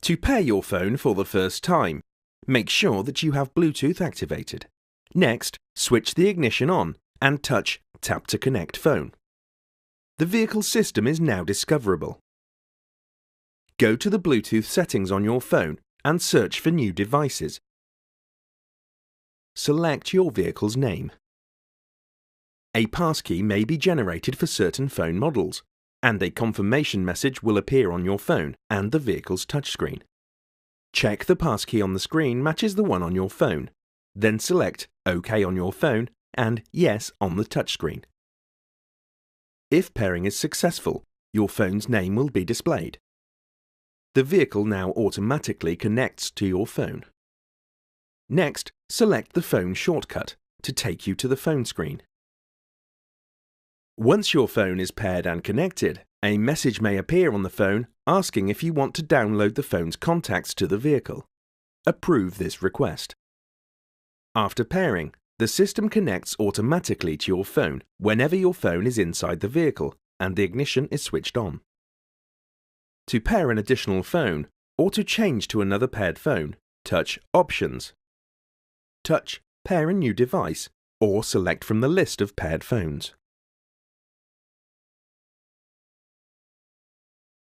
To pair your phone for the first time, make sure that you have Bluetooth activated. Next, switch the ignition on and touch Tap to Connect Phone. The vehicle system is now discoverable. Go to the Bluetooth settings on your phone and search for New Devices. Select your vehicle's name. A passkey may be generated for certain phone models, and a confirmation message will appear on your phone and the vehicle's touchscreen. Check the passkey on the screen matches the one on your phone, then select OK on your phone and Yes on the touchscreen. If pairing is successful, your phone's name will be displayed. The vehicle now automatically connects to your phone. Next, select the phone shortcut to take you to the phone screen. Once your phone is paired and connected, a message may appear on the phone asking if you want to download the phone's contacts to the vehicle. Approve this request. After pairing, the system connects automatically to your phone whenever your phone is inside the vehicle and the ignition is switched on. To pair an additional phone or to change to another paired phone, touch Options. Touch Pair a new device or select from the list of paired phones.